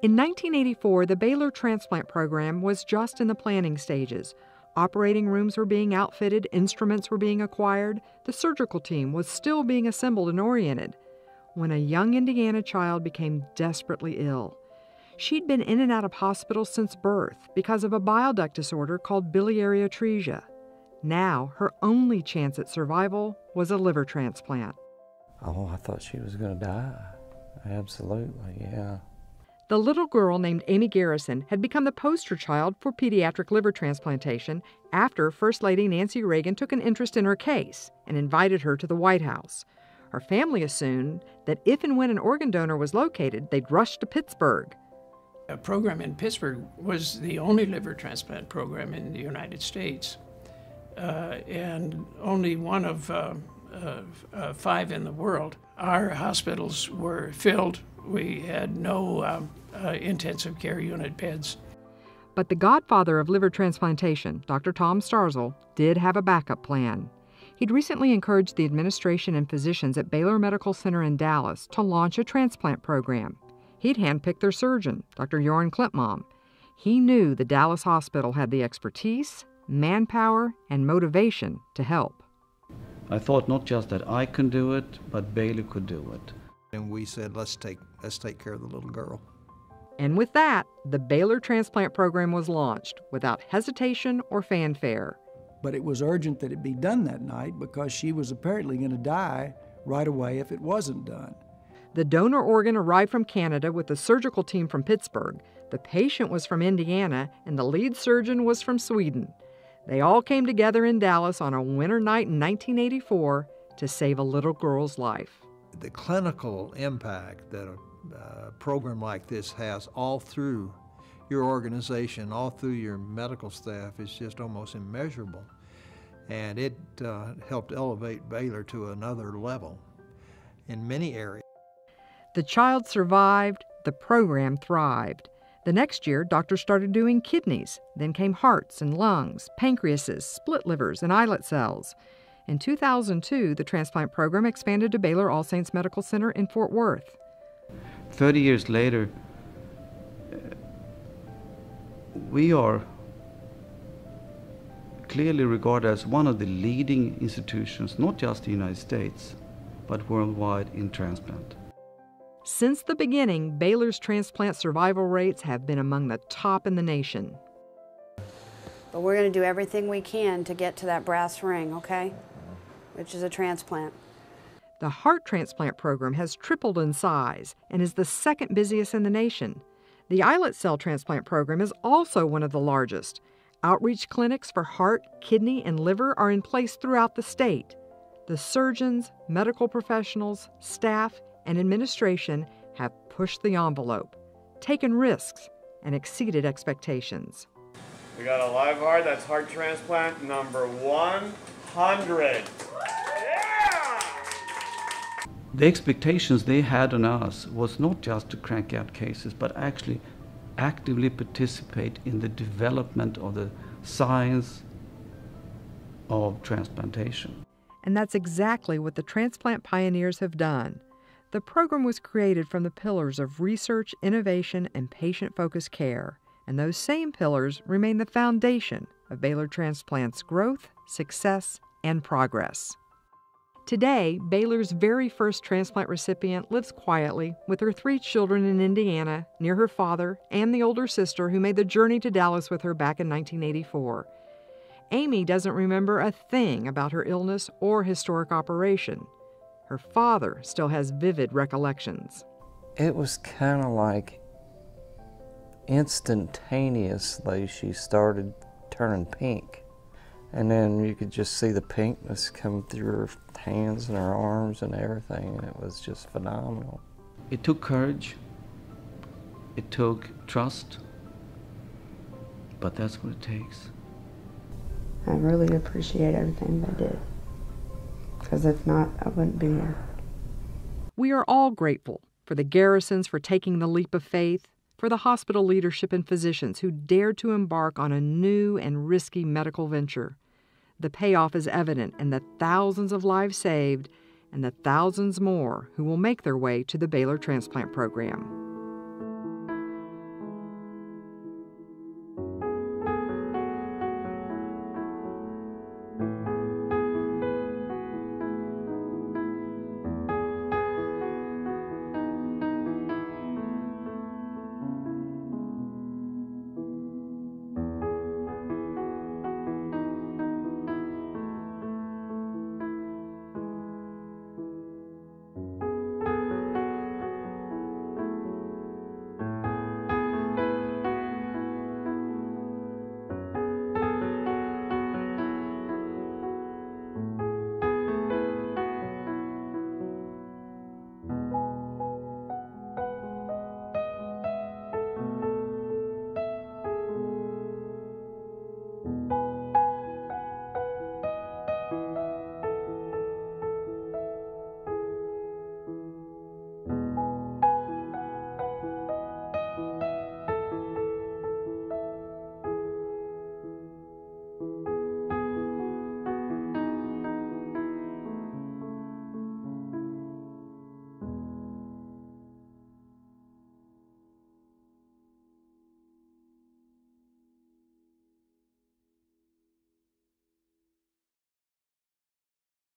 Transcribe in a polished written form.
In 1984, the Baylor Transplant Program was just in the planning stages. Operating rooms were being outfitted, instruments were being acquired, the surgical team was still being assembled and oriented, when a young Indiana child became desperately ill. She'd been in and out of hospitals since birth because of a bile duct disorder called biliary atresia. Now, her only chance at survival was a liver transplant. Oh, I thought she was going to die. Absolutely, yeah. The little girl named Amy Garrison had become the poster child for pediatric liver transplantation after First Lady Nancy Reagan took an interest in her case and invited her to the White House. Her family assumed that if and when an organ donor was located, they'd rush to Pittsburgh. A program in Pittsburgh was the only liver transplant program in the United States, and only one of 5 in the world. Our hospitals were filled. We had no intensive care unit beds. But the godfather of liver transplantation, Dr. Tom Starzl, did have a backup plan. He'd recently encouraged the administration and physicians at Baylor Medical Center in Dallas to launch a transplant program. He'd handpicked their surgeon, Dr. Joran Klintmom. He knew the Dallas hospital had the expertise, manpower, and motivation to help. I thought not just that I could do it, but Baylor could do it. And we said, let's take care of the little girl. And with that, the Baylor Transplant Program was launched without hesitation or fanfare. But it was urgent that it be done that night because she was apparently going to die right away if it wasn't done. The donor organ arrived from Canada with the surgical team from Pittsburgh. The patient was from Indiana, and the lead surgeon was from Sweden. They all came together in Dallas on a winter night in 1984 to save a little girl's life. The clinical impact that a program like this has all through your organization, all through your medical staff, is just almost immeasurable. And it helped elevate Baylor to another level in many areas. The child survived, the program thrived. The next year, doctors started doing kidneys, then came hearts and lungs, pancreases, split livers, and islet cells. In 2002, the transplant program expanded to Baylor All Saints Medical Center in Fort Worth. 30 years later, we are clearly regarded as one of the leading institutions, not just in the United States, but worldwide in transplant. Since the beginning, Baylor's transplant survival rates have been among the top in the nation. But we're going to do everything we can to get to that brass ring, okay? Which is a transplant. The heart transplant program has tripled in size and is the second busiest in the nation. The islet cell transplant program is also one of the largest. Outreach clinics for heart, kidney, and liver are in place throughout the state. The surgeons, medical professionals, staff, and administration have pushed the envelope, taken risks, and exceeded expectations. We got a live heart. That's heart transplant number 100. Yeah! The expectations they had on us was not just to crank out cases, but actually actively participate in the development of the science of transplantation. And that's exactly what the transplant pioneers have done. The program was created from the pillars of research, innovation, and patient-focused care, and those same pillars remain the foundation of Baylor Transplant's growth, success, and progress. Today, Baylor's very first transplant recipient lives quietly with her 3 children in Indiana, near her father and the older sister who made the journey to Dallas with her back in 1984. Amy doesn't remember a thing about her illness or historic operation. Her father still has vivid recollections. It was kind of like instantaneously she started turning pink. And then you could just see the pinkness come through her hands and her arms and everything, and it was just phenomenal. It took courage, it took trust, but that's what it takes. I really appreciate everything they did, because if not, I wouldn't be here. We are all grateful for the Garrisons for taking the leap of faith, for the hospital leadership and physicians who dared to embark on a new and risky medical venture. The payoff is evident in the thousands of lives saved and the thousands more who will make their way to the Baylor Transplant Program.